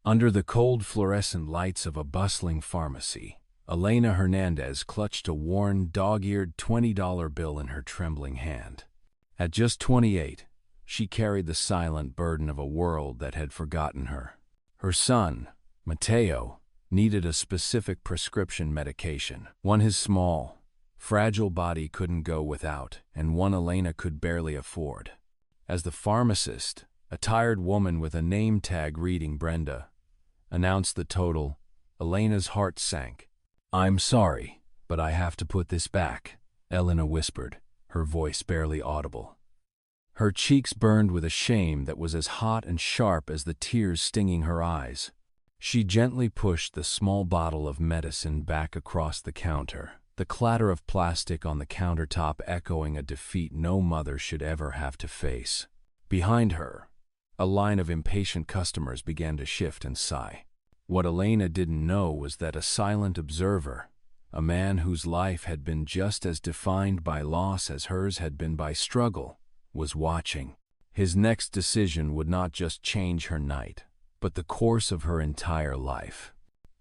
Under the cold fluorescent lights of a bustling pharmacy, Elena Hernandez clutched a worn, dog-eared $20 bill in her trembling hand. At just 28, she carried the silent burden of a world that had forgotten her. Her son, Mateo, needed a specific prescription medication, one his small, fragile body couldn't go without, and one Elena could barely afford. As the pharmacist, a tired woman with a name tag reading Brenda, announced the total, Elena's heart sank. "I'm sorry, but I have to put this back," Elena whispered, her voice barely audible. Her cheeks burned with a shame that was as hot and sharp as the tears stinging her eyes. She gently pushed the small bottle of medicine back across the counter, the clatter of plastic on the countertop echoing a defeat no mother should ever have to face. Behind her, a line of impatient customers began to shift and sigh. What Elena didn't know was that a silent observer, a man whose life had been just as defined by loss as hers had been by struggle, was watching. His next decision would not just change her night, but the course of her entire life.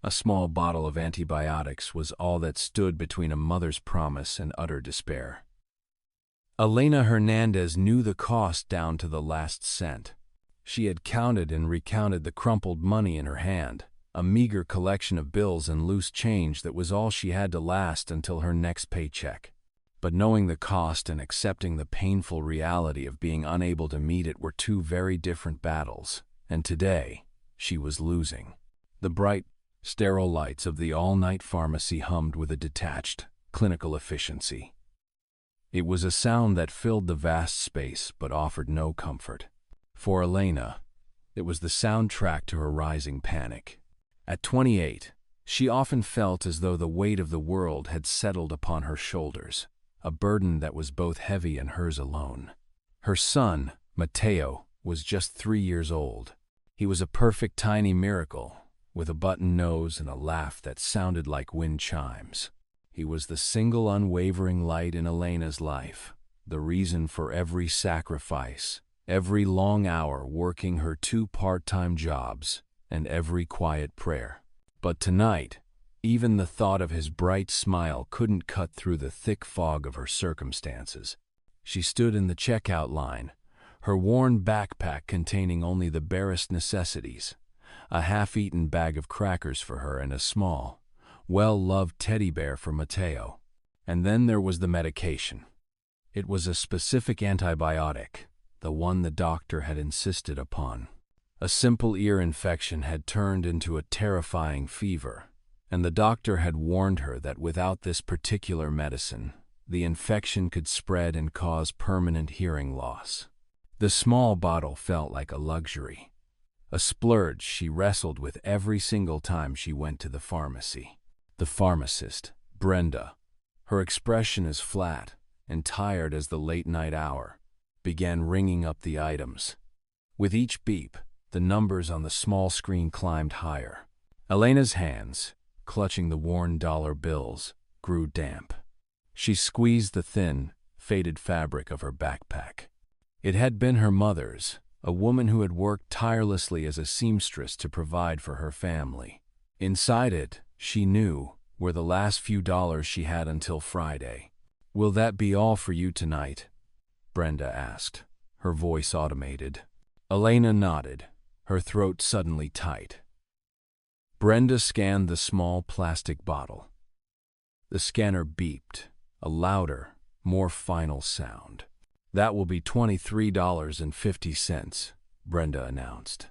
A small bottle of antibiotics was all that stood between a mother's promise and utter despair. Elena Hernandez knew the cost down to the last cent. She had counted and recounted the crumpled money in her hand, a meager collection of bills and loose change that was all she had to last until her next paycheck. But knowing the cost and accepting the painful reality of being unable to meet it were two very different battles, and today, she was losing. The bright, sterile lights of the all-night pharmacy hummed with a detached, clinical efficiency. It was a sound that filled the vast space but offered no comfort. For Elena, it was the soundtrack to her rising panic. At 28, she often felt as though the weight of the world had settled upon her shoulders, a burden that was both heavy and hers alone. Her son, Mateo, was just 3 years old. He was a perfect tiny miracle, with a button nose and a laugh that sounded like wind chimes. He was the single unwavering light in Elena's life, the reason for every sacrifice, every long hour working her 2 part-time jobs, and every quiet prayer. But tonight, even the thought of his bright smile couldn't cut through the thick fog of her circumstances. She stood in the checkout line, her worn backpack containing only the barest necessities, a half-eaten bag of crackers for her and a small, well-loved teddy bear for Mateo. And then there was the medication. It was a specific antibiotic, the one the doctor had insisted upon. A simple ear infection had turned into a terrifying fever, and the doctor had warned her that without this particular medicine, the infection could spread and cause permanent hearing loss. The small bottle felt like a luxury, a splurge she wrestled with every single time she went to the pharmacy. The pharmacist, Brenda, her expression as flat and tired as the late-night hour, began ringing up the items. With each beep, the numbers on the small screen climbed higher. Elena's hands, clutching the worn dollar bills, grew damp. She squeezed the thin, faded fabric of her backpack. It had been her mother's, a woman who had worked tirelessly as a seamstress to provide for her family. Inside it, she knew, were the last few dollars she had until Friday. "Will that be all for you tonight?" Brenda asked, her voice automated. Elena nodded, her throat suddenly tight. Brenda scanned the small plastic bottle. The scanner beeped, a louder, more final sound. "That will be $23.50, Brenda announced.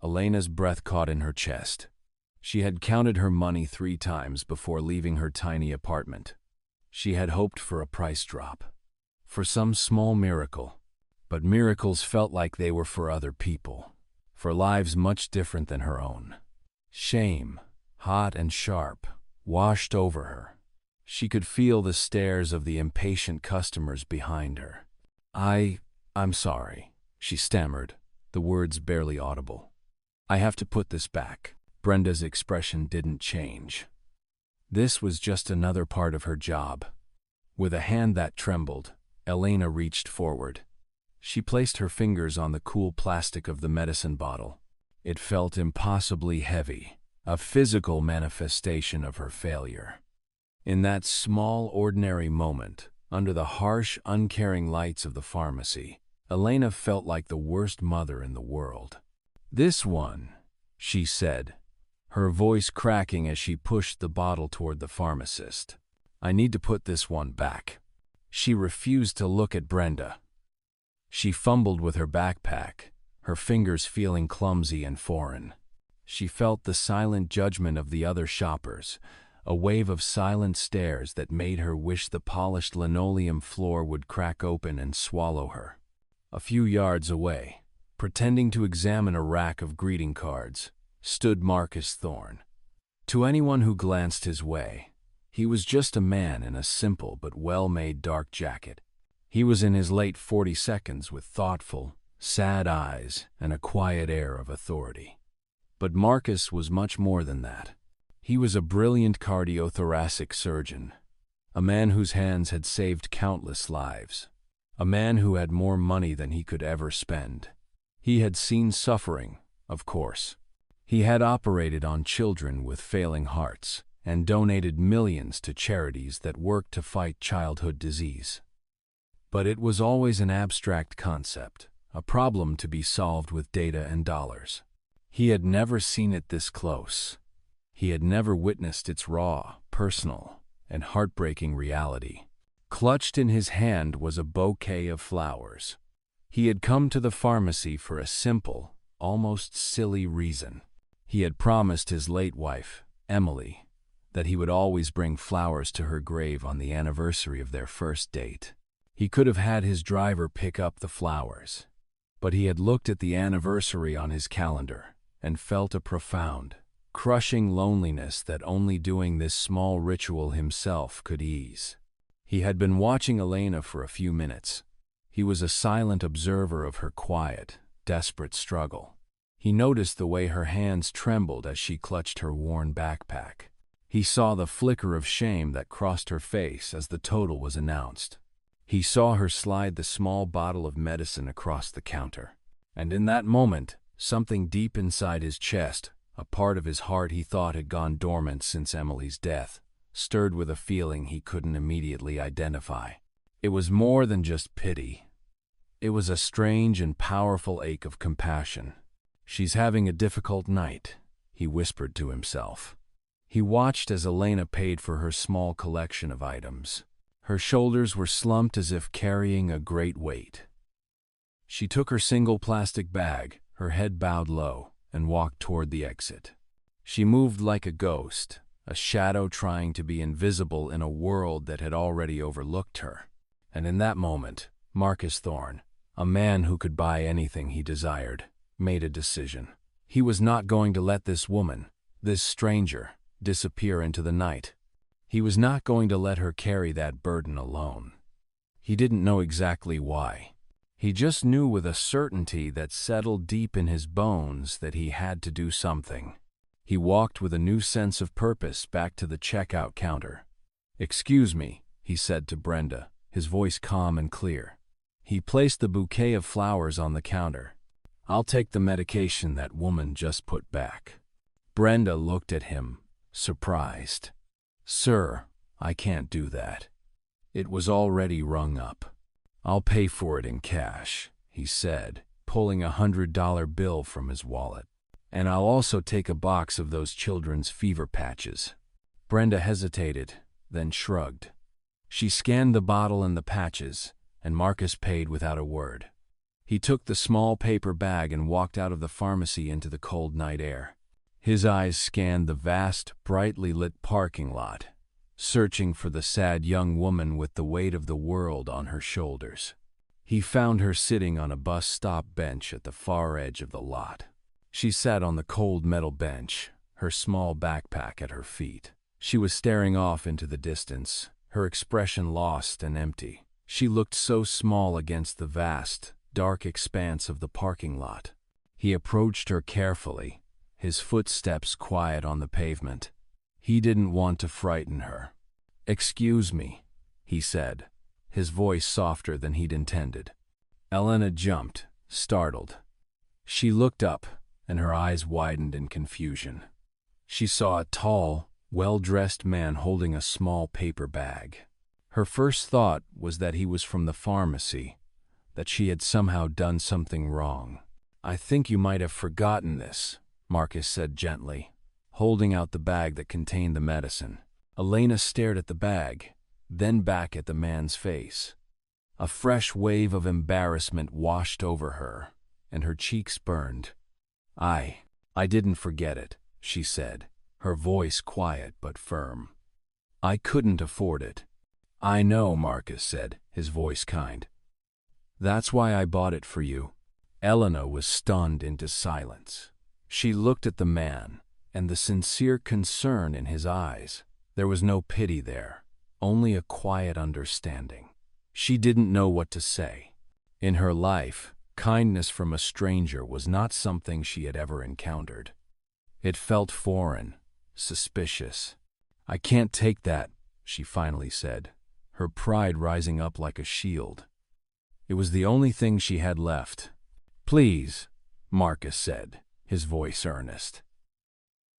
Elena's breath caught in her chest. She had counted her money 3 times before leaving her tiny apartment. She had hoped for a price drop, for some small miracle, but miracles felt like they were for other people, for lives much different than her own. Shame, hot and sharp, washed over her. She could feel the stares of the impatient customers behind her. I'm sorry," she stammered, the words barely audible. "I have to put this back." Brenda's expression didn't change. This was just another part of her job. With a hand that trembled, Elena reached forward. She placed her fingers on the cool plastic of the medicine bottle. It felt impossibly heavy, a physical manifestation of her failure. In that small, ordinary moment, under the harsh, uncaring lights of the pharmacy, Elena felt like the worst mother in the world. "This one," she said, her voice cracking as she pushed the bottle toward the pharmacist. "I need to put this one back." She refused to look at Brenda. She fumbled with her backpack, her fingers feeling clumsy and foreign. She felt the silent judgment of the other shoppers, a wave of silent stares that made her wish the polished linoleum floor would crack open and swallow her. A few yards away, pretending to examine a rack of greeting cards, stood Marcus Thorne. To anyone who glanced his way, he was just a man in a simple but well-made dark jacket. He was in his late 42s with thoughtful, sad eyes and a quiet air of authority. But Marcus was much more than that. He was a brilliant cardiothoracic surgeon, a man whose hands had saved countless lives, a man who had more money than he could ever spend. He had seen suffering, of course. He had operated on children with failing hearts and donated millions to charities that worked to fight childhood disease. But it was always an abstract concept, a problem to be solved with data and dollars. He had never seen it this close. He had never witnessed its raw, personal, and heartbreaking reality. Clutched in his hand was a bouquet of flowers. He had come to the pharmacy for a simple, almost silly reason. He had promised his late wife, Emily, that he would always bring flowers to her grave on the anniversary of their first date. He could have had his driver pick up the flowers, but he had looked at the anniversary on his calendar and felt a profound, crushing loneliness that only doing this small ritual himself could ease. He had been watching Elena for a few minutes. He was a silent observer of her quiet, desperate struggle. He noticed the way her hands trembled as she clutched her worn backpack. He saw the flicker of shame that crossed her face as the total was announced. He saw her slide the small bottle of medicine across the counter. And in that moment, something deep inside his chest, a part of his heart he thought had gone dormant since Emily's death, stirred with a feeling he couldn't immediately identify. It was more than just pity. It was a strange and powerful ache of compassion. "She's having a difficult night," he whispered to himself. He watched as Elena paid for her small collection of items. Her shoulders were slumped as if carrying a great weight. She took her single plastic bag, her head bowed low, and walked toward the exit. She moved like a ghost, a shadow trying to be invisible in a world that had already overlooked her. And in that moment, Marcus Thorne, a man who could buy anything he desired, made a decision. He was not going to let this woman, this stranger, disappear into the night. He was not going to let her carry that burden alone. He didn't know exactly why. He just knew with a certainty that settled deep in his bones that he had to do something. He walked with a new sense of purpose back to the checkout counter. "Excuse me," he said to Brenda, his voice calm and clear. He placed the bouquet of flowers on the counter. "I'll take the medication that woman just put back." Brenda looked at him, surprised. "Sir, I can't do that. It was already rung up." "I'll pay for it in cash," he said, pulling $100 bill from his wallet. "And I'll also take a box of those children's fever patches." Brenda hesitated, then shrugged. She scanned the bottle and the patches, and Marcus paid without a word. He took the small paper bag and walked out of the pharmacy into the cold night air. His eyes scanned the vast, brightly lit parking lot, searching for the sad young woman with the weight of the world on her shoulders. He found her sitting on a bus stop bench at the far edge of the lot. She sat on the cold metal bench, her small backpack at her feet. She was staring off into the distance, her expression lost and empty. She looked so small against the vast, dark expanse of the parking lot. He approached her carefully, his footsteps quiet on the pavement. He didn't want to frighten her. "Excuse me," he said, his voice softer than he'd intended. Elena jumped, startled. She looked up, and her eyes widened in confusion. She saw a tall, well-dressed man holding a small paper bag. Her first thought was that he was from the pharmacy, that she had somehow done something wrong. "I think you might have forgotten this," Marcus said gently, holding out the bag that contained the medicine. Elena stared at the bag, then back at the man's face. A fresh wave of embarrassment washed over her, and her cheeks burned. I didn't forget it," she said, her voice quiet but firm. "I couldn't afford it." "I know," Marcus said, his voice kind. "That's why I bought it for you." Elena was stunned into silence. She looked at the man, and the sincere concern in his eyes. There was no pity there, only a quiet understanding. She didn't know what to say. In her life, kindness from a stranger was not something she had ever encountered. It felt foreign, suspicious. "I can't take that," she finally said, her pride rising up like a shield. It was the only thing she had left. "Please," Marcus said, his voice earnest.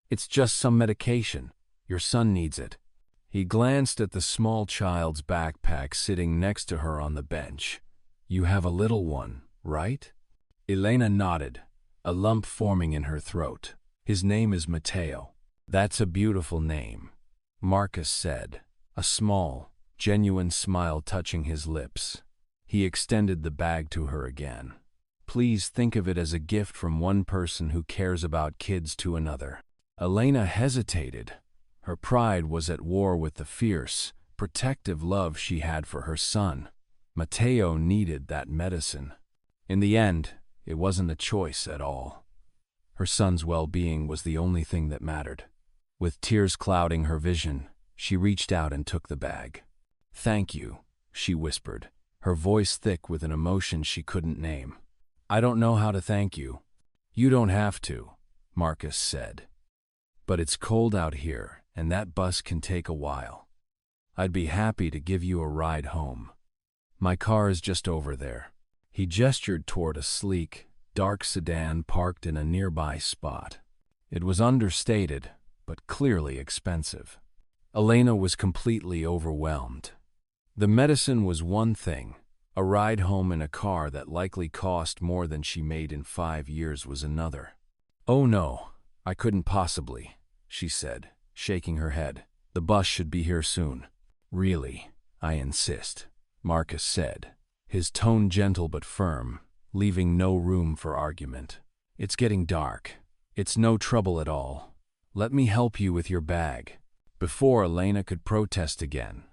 "It's just some medication. Your son needs it." He glanced at the small child's backpack sitting next to her on the bench. "You have a little one, right?" Elena nodded, a lump forming in her throat. "His name is Matteo." "That's a beautiful name," Marcus said, a small, genuine smile touching his lips. He extended the bag to her again. "Please think of it as a gift from one person who cares about kids to another." Elena hesitated. Her pride was at war with the fierce, protective love she had for her son. Matteo needed that medicine. In the end, it wasn't a choice at all. Her son's well-being was the only thing that mattered. With tears clouding her vision, she reached out and took the bag. "Thank you," she whispered, her voice thick with an emotion she couldn't name. "I don't know how to thank you." "You don't have to," Marcus said. "But it's cold out here, and that bus can take a while. I'd be happy to give you a ride home. My car is just over there." He gestured toward a sleek, dark sedan parked in a nearby spot. It was understated, but clearly expensive. Elena was completely overwhelmed. The medicine was one thing. A ride home in a car that likely cost more than she made in 5 years was another. "Oh no, I couldn't possibly," she said, shaking her head. "The bus should be here soon." "Really, I insist," Marcus said, his tone gentle but firm, leaving no room for argument. "It's getting dark. It's no trouble at all. Let me help you with your bag." Before Elena could protest again,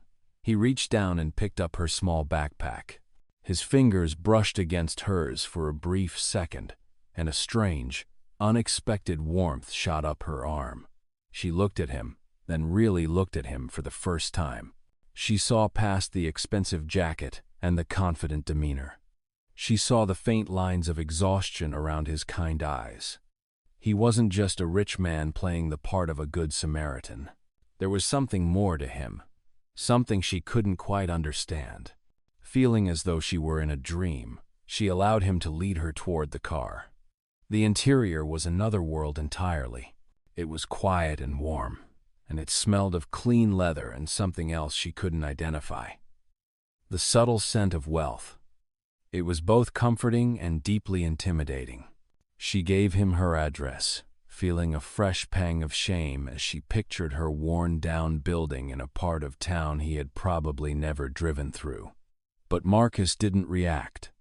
he reached down and picked up her small backpack. His fingers brushed against hers for a brief second, and a strange, unexpected warmth shot up her arm. She looked at him, then really looked at him for the first time. She saw past the expensive jacket and the confident demeanor. She saw the faint lines of exhaustion around his kind eyes. He wasn't just a rich man playing the part of a good Samaritan. There was something more to him, something she couldn't quite understand. Feeling as though she were in a dream, she allowed him to lead her toward the car. The interior was another world entirely. It was quiet and warm, and it smelled of clean leather and something else she couldn't identify. The subtle scent of wealth. It was both comforting and deeply intimidating. She gave him her address, feeling a fresh pang of shame as she pictured her worn-down building in a part of town he had probably never driven through. But Marcus didn't react.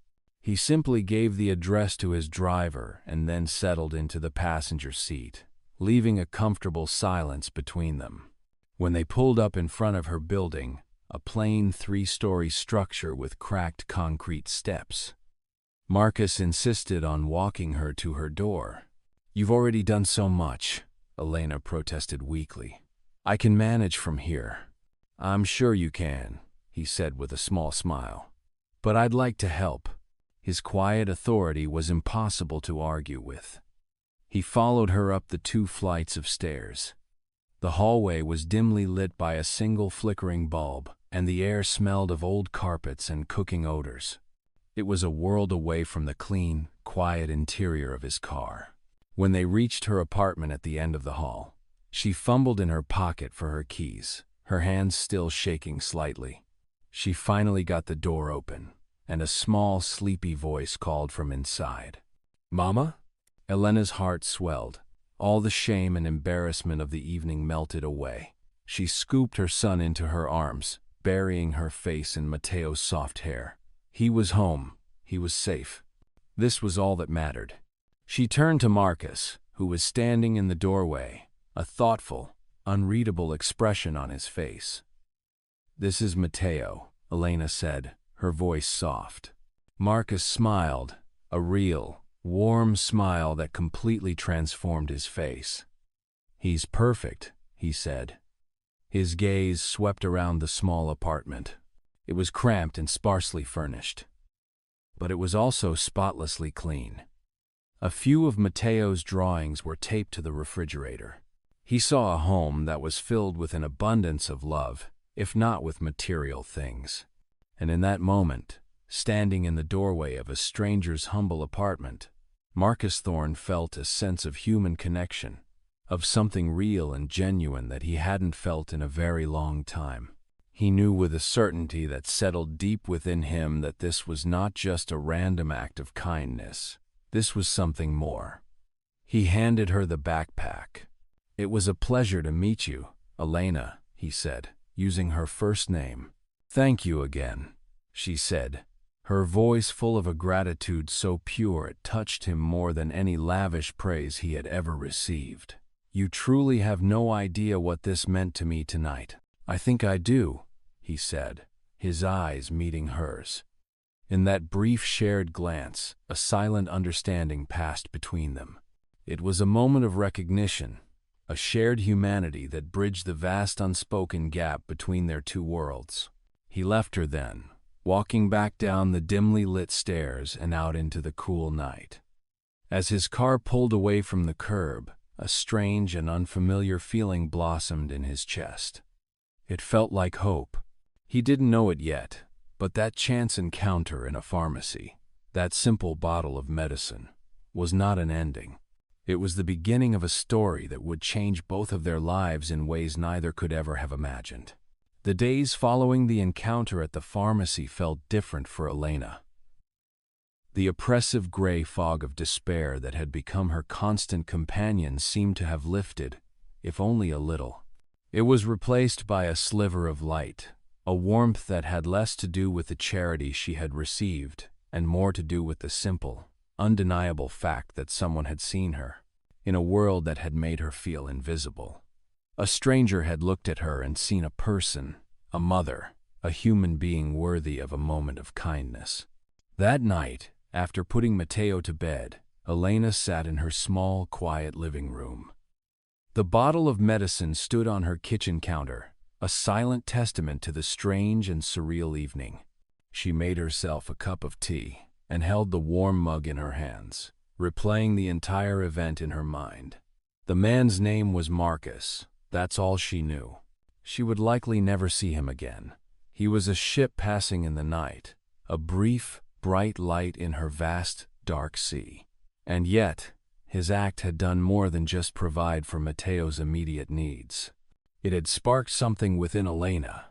He simply gave the address to his driver and then settled into the passenger seat, leaving a comfortable silence between them. When they pulled up in front of her building, a plain 3-story structure with cracked concrete steps, Marcus insisted on walking her to her door. "You've already done so much," Elena protested weakly. "I can manage from here." "I'm sure you can," he said with a small smile. "But I'd like to help." His quiet authority was impossible to argue with. He followed her up the 2 flights of stairs. The hallway was dimly lit by a single flickering bulb, and the air smelled of old carpets and cooking odors. It was a world away from the clean, quiet interior of his car. When they reached her apartment at the end of the hall, she fumbled in her pocket for her keys, her hands still shaking slightly. She finally got the door open, and a small, sleepy voice called from inside. "Mama?" Elena's heart swelled. All the shame and embarrassment of the evening melted away. She scooped her son into her arms, burying her face in Mateo's soft hair. He was home. He was safe. This was all that mattered. She turned to Marcus, who was standing in the doorway, a thoughtful, unreadable expression on his face. "This is Mateo," Elena said, her voice soft. Marcus smiled, a real, warm smile that completely transformed his face. "He's perfect," he said. His gaze swept around the small apartment. It was cramped and sparsely furnished, but it was also spotlessly clean. A few of Mateo's drawings were taped to the refrigerator. He saw a home that was filled with an abundance of love, if not with material things. And in that moment, standing in the doorway of a stranger's humble apartment, Marcus Thorne felt a sense of human connection, of something real and genuine that he hadn't felt in a very long time. He knew with a certainty that settled deep within him that this was not just a random act of kindness. This was something more. He handed her the backpack. "It was a pleasure to meet you, Elena," he said, using her first name. "Thank you again," she said, her voice full of a gratitude so pure it touched him more than any lavish praise he had ever received. "You truly have no idea what this meant to me tonight." "I think I do," he said, his eyes meeting hers. In that brief shared glance, a silent understanding passed between them. It was a moment of recognition, a shared humanity that bridged the vast unspoken gap between their two worlds. He left her then, walking back down the dimly lit stairs and out into the cool night. As his car pulled away from the curb, a strange and unfamiliar feeling blossomed in his chest. It felt like hope. He didn't know it yet, but that chance encounter in a pharmacy, that simple bottle of medicine, was not an ending. It was the beginning of a story that would change both of their lives in ways neither could ever have imagined. The days following the encounter at the pharmacy felt different for Elena. The oppressive gray fog of despair that had become her constant companion seemed to have lifted, if only a little. It was replaced by a sliver of light, a warmth that had less to do with the charity she had received and more to do with the simple, undeniable fact that someone had seen her, in a world that had made her feel invisible. A stranger had looked at her and seen a person, a mother, a human being worthy of a moment of kindness. That night, after putting Mateo to bed, Elena sat in her small, quiet living room. The bottle of medicine stood on her kitchen counter, a silent testament to the strange and surreal evening. She made herself a cup of tea and held the warm mug in her hands, replaying the entire event in her mind. The man's name was Marcus. That's all she knew. She would likely never see him again. He was a ship passing in the night, a brief, bright light in her vast, dark sea. And yet, his act had done more than just provide for Mateo's immediate needs. It had sparked something within Elena,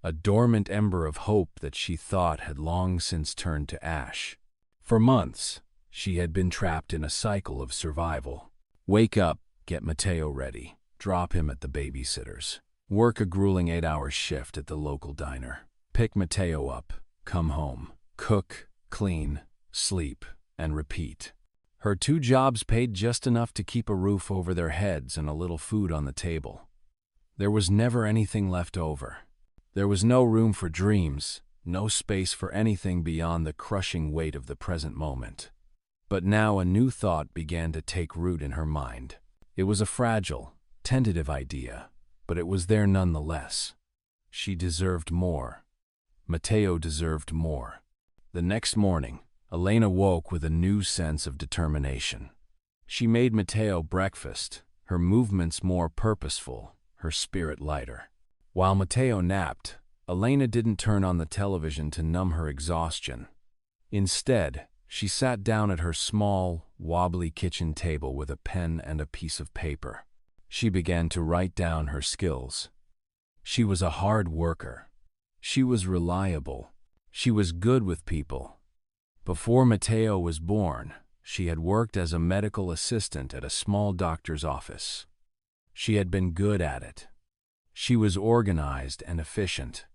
a dormant ember of hope that she thought had long since turned to ash. For months, she had been trapped in a cycle of survival. Wake up, get Mateo ready, drop him at the babysitter's, work a grueling 8-hour shift at the local diner, pick Mateo up, come home, cook, clean, sleep, and repeat. Her 2 jobs paid just enough to keep a roof over their heads and a little food on the table. There was never anything left over. There was no room for dreams, no space for anything beyond the crushing weight of the present moment. But now a new thought began to take root in her mind. It was a fragile, tentative idea, but it was there nonetheless. She deserved more. Mateo deserved more. The next morning, Elena woke with a new sense of determination. She made Mateo breakfast, her movements more purposeful, her spirit lighter. While Mateo napped, Elena didn't turn on the television to numb her exhaustion. Instead, she sat down at her small, wobbly kitchen table with a pen and a piece of paper. She began to write down her skills. She was a hard worker. She was reliable. She was good with people. Before Matteo was born, she had worked as a medical assistant at a small doctor's office. She had been good at it. She was organized and efficient.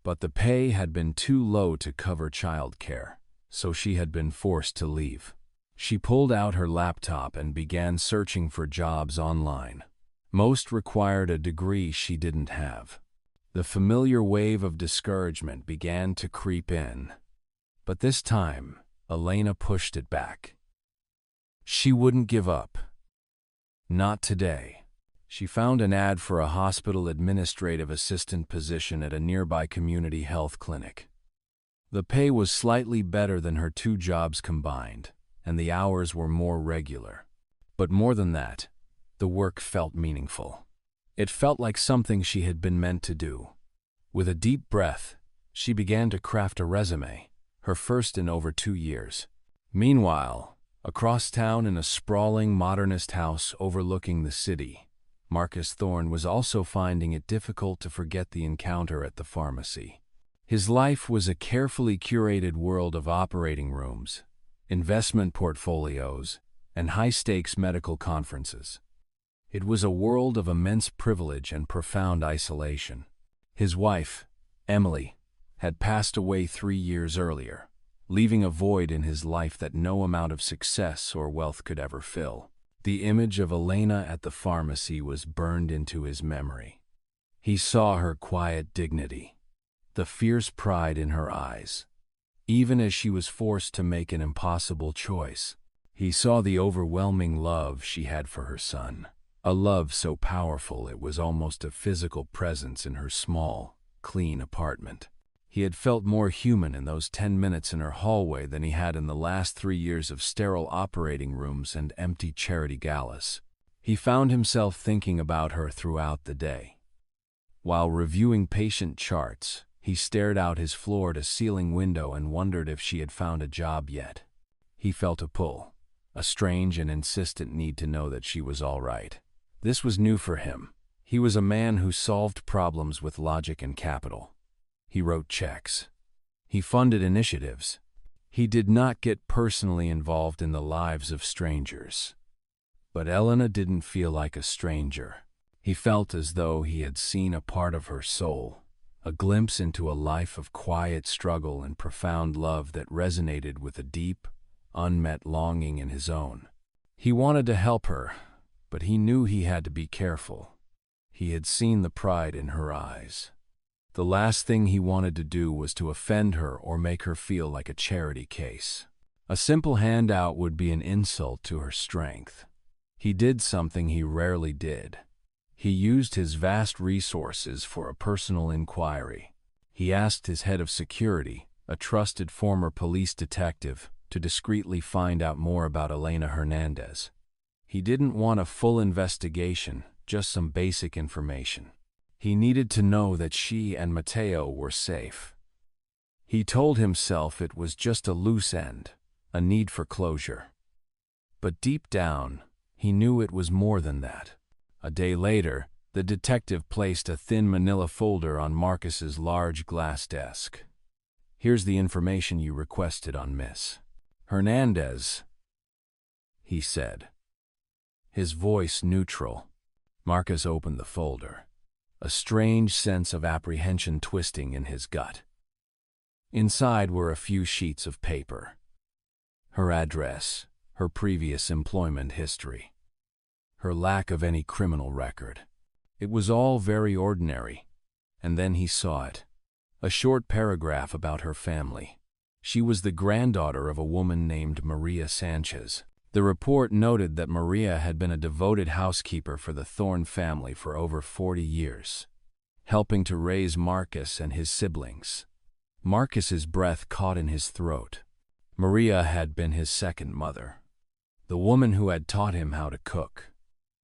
But the pay had been too low to cover childcare, so she had been forced to leave. She pulled out her laptop and began searching for jobs online. Most required a degree she didn't have. The familiar wave of discouragement began to creep in. But this time, Elena pushed it back. She wouldn't give up. Not today. She found an ad for a hospital administrative assistant position at a nearby community health clinic. The pay was slightly better than her 2 jobs combined, and the hours were more regular. But more than that, the work felt meaningful. It felt like something she had been meant to do. With a deep breath, she began to craft a resume, her first in over 2 years. Meanwhile, across town in a sprawling modernist house overlooking the city, Marcus Thorne was also finding it difficult to forget the encounter at the pharmacy. His life was a carefully curated world of operating rooms, investment portfolios, and high-stakes medical conferences. It was a world of immense privilege and profound isolation. His wife, Emily, had passed away 3 years earlier, leaving a void in his life that no amount of success or wealth could ever fill. The image of Elena at the pharmacy was burned into his memory. He saw her quiet dignity, the fierce pride in her eyes. Even as she was forced to make an impossible choice, he saw the overwhelming love she had for her son, a love so powerful it was almost a physical presence in her small, clean apartment. He had felt more human in those 10 minutes in her hallway than he had in the last 3 years of sterile operating rooms and empty charity galas. He found himself thinking about her throughout the day. While reviewing patient charts, he stared out his floor-to-ceiling window and wondered if she had found a job yet. He felt a pull, a strange and insistent need to know that she was all right. This was new for him. He was a man who solved problems with logic and capital. He wrote checks. He funded initiatives. He did not get personally involved in the lives of strangers. But Elena didn't feel like a stranger. He felt as though he had seen a part of her soul, a glimpse into a life of quiet struggle and profound love that resonated with a deep, unmet longing in his own. He wanted to help her, but he knew he had to be careful. He had seen the pride in her eyes. The last thing he wanted to do was to offend her or make her feel like a charity case. A simple handout would be an insult to her strength. He did something he rarely did. He used his vast resources for a personal inquiry. He asked his head of security, a trusted former police detective, to discreetly find out more about Elena Hernandez. He didn't want a full investigation, just some basic information. He needed to know that she and Matteo were safe. He told himself it was just a loose end, a need for closure. But deep down, he knew it was more than that. A day later, the detective placed a thin manila folder on Marcus's large glass desk. "Here's the information you requested on Miss Hernandez," he said. His voice neutral. Marcus opened the folder, a strange sense of apprehension twisting in his gut. Inside were a few sheets of paper. Her address, her previous employment history, her lack of any criminal record. It was all very ordinary. And then he saw it. A short paragraph about her family. She was the granddaughter of a woman named Maria Sanchez. The report noted that Maria had been a devoted housekeeper for the Thorne family for over 40 years, helping to raise Marcus and his siblings. Marcus's breath caught in his throat. Maria had been his second mother, the woman who had taught him how to cook,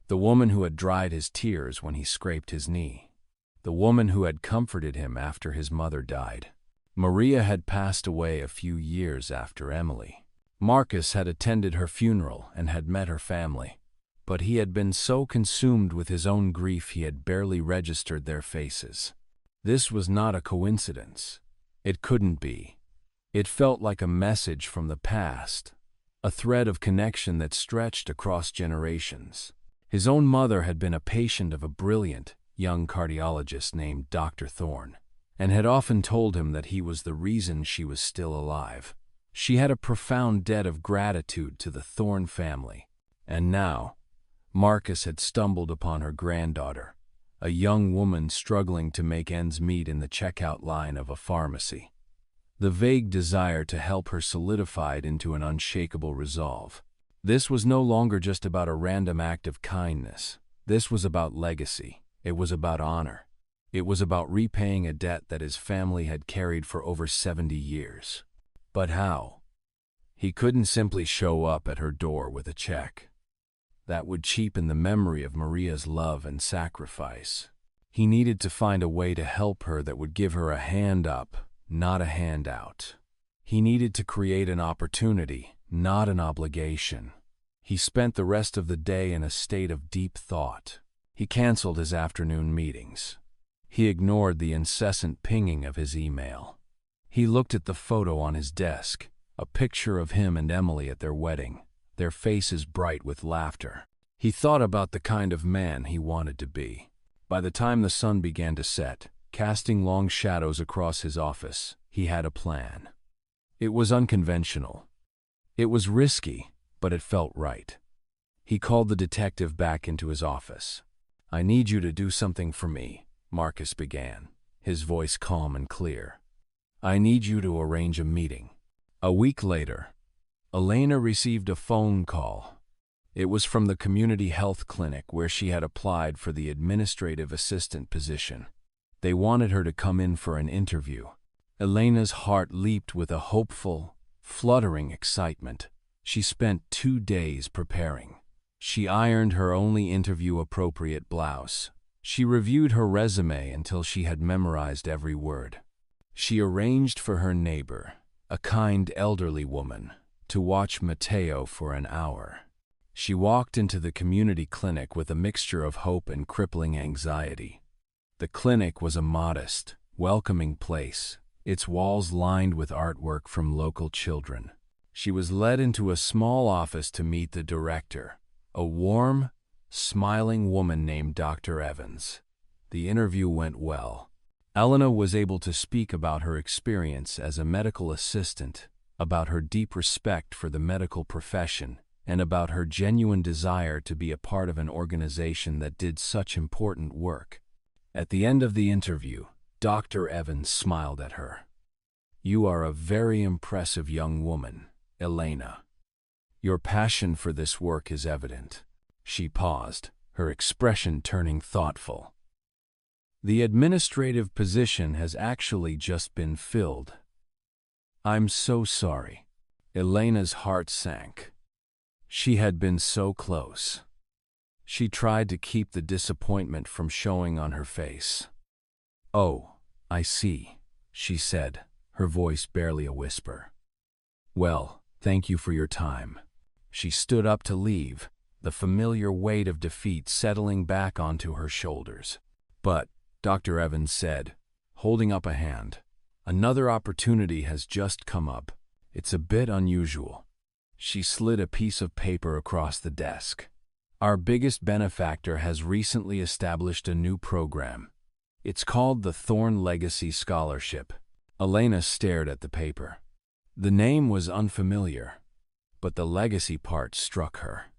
the woman who had dried his tears when he scraped his knee, the woman who had comforted him after his mother died. Maria had passed away a few years after Emily. Marcus had attended her funeral and had met her family, but he had been so consumed with his own grief he had barely registered their faces. This was not a coincidence. It couldn't be. It felt like a message from the past, a thread of connection that stretched across generations. His own mother had been a patient of a brilliant, young cardiologist named Dr. Thorne, and had often told him that he was the reason she was still alive. She had a profound debt of gratitude to the Thorne family, and now Marcus had stumbled upon her granddaughter, a young woman struggling to make ends meet in the checkout line of a pharmacy. The vague desire to help her solidified into an unshakable resolve. This was no longer just about a random act of kindness. This was about legacy. It was about honor. It was about repaying a debt that his family had carried for over 70 years. But how? He couldn't simply show up at her door with a check. That would cheapen the memory of Maria's love and sacrifice. He needed to find a way to help her that would give her a hand up, not a handout. He needed to create an opportunity, not an obligation. He spent the rest of the day in a state of deep thought. He canceled his afternoon meetings. He ignored the incessant pinging of his email. He looked at the photo on his desk, a picture of him and Emily at their wedding, their faces bright with laughter. He thought about the kind of man he wanted to be. By the time the sun began to set, casting long shadows across his office, he had a plan. It was unconventional. It was risky, but it felt right. He called the detective back into his office. "I need you to do something for me," Marcus began, his voice calm and clear. "I need you to arrange a meeting." A week later, Elena received a phone call. It was from the community health clinic where she had applied for the administrative assistant position. They wanted her to come in for an interview. Elena's heart leaped with a hopeful, fluttering excitement. She spent 2 days preparing. She ironed her only interview-appropriate blouse. She reviewed her resume until she had memorized every word. She arranged for her neighbor, a kind elderly woman, to watch Matteo for an hour. She walked into the community clinic with a mixture of hope and crippling anxiety. The clinic was a modest, welcoming place, its walls lined with artwork from local children. She was led into a small office to meet the director, a warm, smiling woman named Dr. Evans. The interview went well. Elena was able to speak about her experience as a medical assistant, about her deep respect for the medical profession, and about her genuine desire to be a part of an organization that did such important work. At the end of the interview, Dr. Evans smiled at her. "You are a very impressive young woman, Elena. Your passion for this work is evident." She paused, her expression turning thoughtful. "The administrative position has actually just been filled." "I'm so sorry." Elena's heart sank. She had been so close. She tried to keep the disappointment from showing on her face. "Oh, I see," she said, her voice barely a whisper. "Well, thank you for your time." She stood up to leave, the familiar weight of defeat settling back onto her shoulders. "But," Dr. Evans said, holding up a hand, "another opportunity has just come up. It's a bit unusual." She slid a piece of paper across the desk. "Our biggest benefactor has recently established a new program. It's called the Thorne Legacy Scholarship." Elena stared at the paper. The name was unfamiliar, but the legacy part struck her.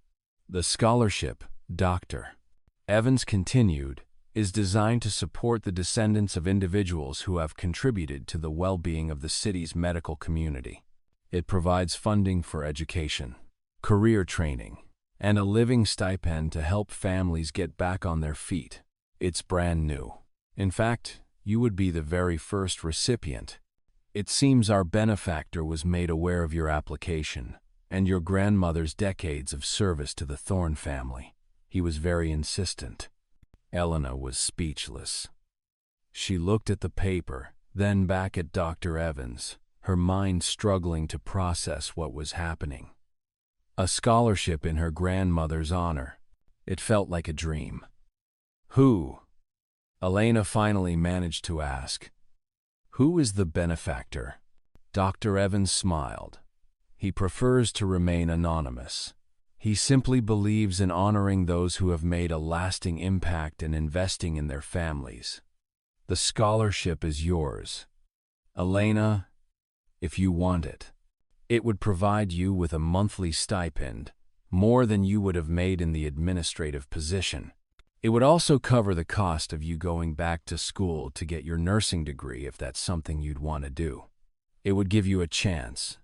"The scholarship, Dr. Evans continued, is designed to support the descendants of individuals who have contributed to the well-being of the city's medical community. It provides funding for education, career training, and a living stipend to help families get back on their feet. It's brand new. In fact, you would be the very first recipient. It seems our benefactor was made aware of your application and your grandmother's decades of service to the Thorne family. He was very insistent." Elena was speechless. She looked at the paper, then back at Dr. Evans, her mind struggling to process what was happening. A scholarship in her grandmother's honor. It felt like a dream. Who? Elena finally managed to ask. Who is the benefactor? Dr. Evans smiled. He prefers to remain anonymous. He simply believes in honoring those who have made a lasting impact and investing in their families. The scholarship is yours. Elena, if you want it. It would provide you with a monthly stipend, more than you would have made in the administrative position. It would also cover the cost of you going back to school to get your nursing degree if that's something you'd want to do. It would give you a chance,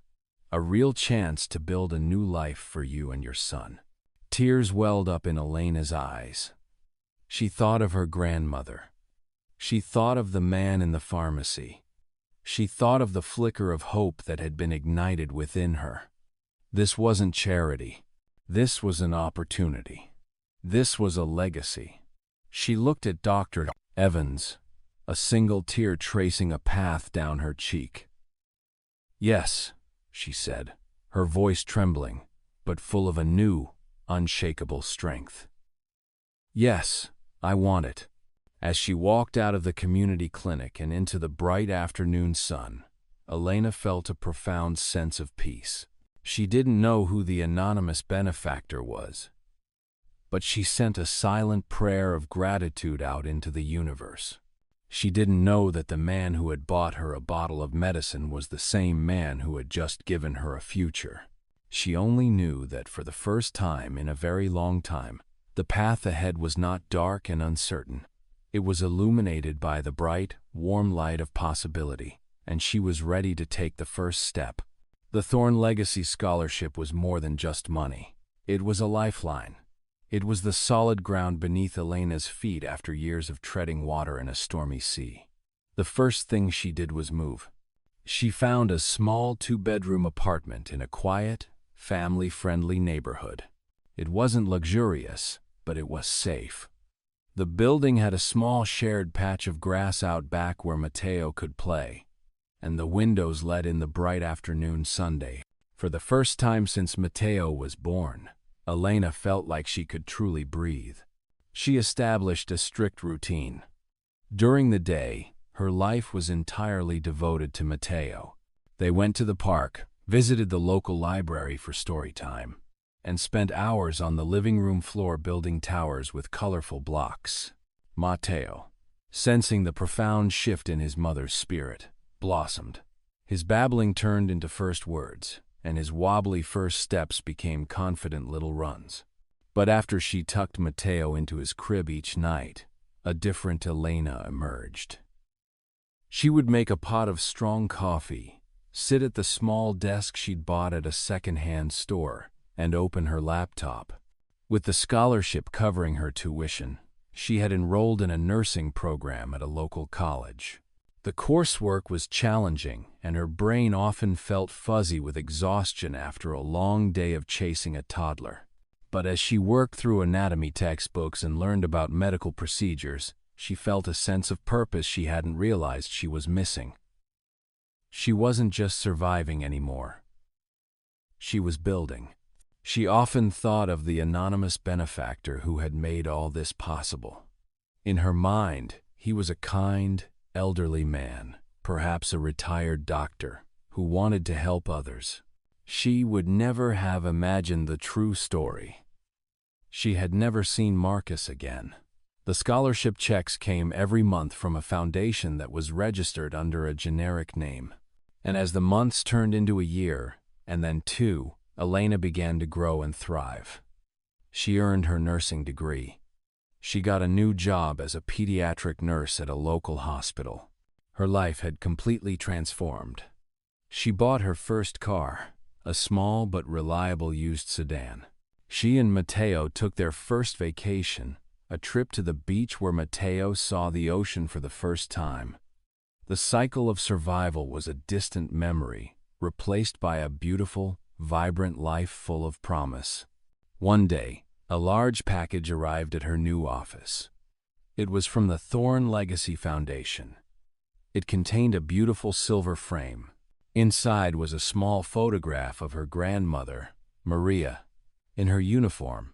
a real chance to build a new life for you and your son. Tears welled up in Elena's eyes. She thought of her grandmother. She thought of the man in the pharmacy. She thought of the flicker of hope that had been ignited within her. This wasn't charity. This was an opportunity. This was a legacy. She looked at Dr. Evans, a single tear tracing a path down her cheek. Yes, she said, her voice trembling, but full of a new, unshakable strength. Yes, I want it. As she walked out of the community clinic and into the bright afternoon sun, Elena felt a profound sense of peace. She didn't know who the anonymous benefactor was, but she sent a silent prayer of gratitude out into the universe. She didn't know that the man who had bought her a bottle of medicine was the same man who had just given her a future. She only knew that for the first time in a very long time, the path ahead was not dark and uncertain. It was illuminated by the bright, warm light of possibility, and she was ready to take the first step. The Thorne Legacy Scholarship was more than just money. It was a lifeline. It was the solid ground beneath Elena's feet after years of treading water in a stormy sea. The first thing she did was move. She found a small 2-bedroom apartment in a quiet, family-friendly neighborhood. It wasn't luxurious, but it was safe. The building had a small shared patch of grass out back where Matteo could play, and the windows let in the bright afternoon Sunday. For the first time since Matteo was born, Elena felt like she could truly breathe. She established a strict routine. During the day, her life was entirely devoted to Matteo. They went to the park, visited the local library for story time, and spent hours on the living room floor building towers with colorful blocks. Matteo, sensing the profound shift in his mother's spirit, blossomed. His babbling turned into first words, and his wobbly first steps became confident little runs. But after she tucked Matteo into his crib each night, a different Elena emerged. She would make a pot of strong coffee, sit at the small desk she'd bought at a second-hand store, and open her laptop. With the scholarship covering her tuition, she had enrolled in a nursing program at a local college. The coursework was challenging, and her brain often felt fuzzy with exhaustion after a long day of chasing a toddler. But as she worked through anatomy textbooks and learned about medical procedures, she felt a sense of purpose she hadn't realized she was missing. She wasn't just surviving anymore. She was building. She often thought of the anonymous benefactor who had made all this possible. In her mind, he was a kind, elderly man, perhaps a retired doctor, who wanted to help others. She would never have imagined the true story. She had never seen Marcus again. The scholarship checks came every month from a foundation that was registered under a generic name. And as the months turned into a year, and then 2, Elena began to grow and thrive. She earned her nursing degree. She got a new job as a pediatric nurse at a local hospital. Her life had completely transformed. She bought her first car, a small but reliable used sedan. She and Matteo took their first vacation, a trip to the beach where Matteo saw the ocean for the first time. The cycle of survival was a distant memory, replaced by a beautiful, vibrant life full of promise. One day, a large package arrived at her new office. It was from the Thorne Legacy Foundation. It contained a beautiful silver frame, Inside was a small photograph of her grandmother, Maria, in her uniform,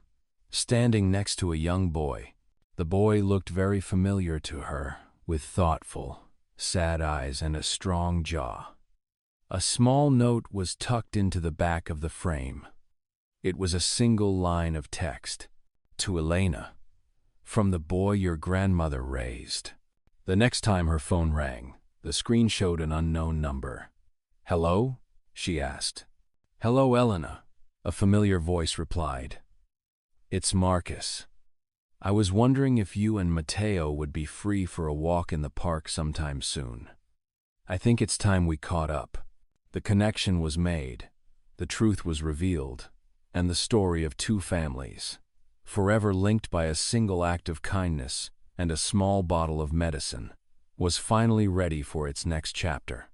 standing next to a young boy. The boy looked very familiar to her, with thoughtful, sad eyes and a strong jaw. A small note was tucked into the back of the frame. It was a single line of text. To Elena, from the boy your grandmother raised. The next time her phone rang, the screen showed an unknown number. "Hello?" she asked. "Hello, Elena," a familiar voice replied. "It's Marcus. I was wondering if you and Matteo would be free for a walk in the park sometime soon. I think it's time we caught up." The connection was made, the truth was revealed, and the story of two families, forever linked by a single act of kindness and a small bottle of medicine, was finally ready for its next chapter.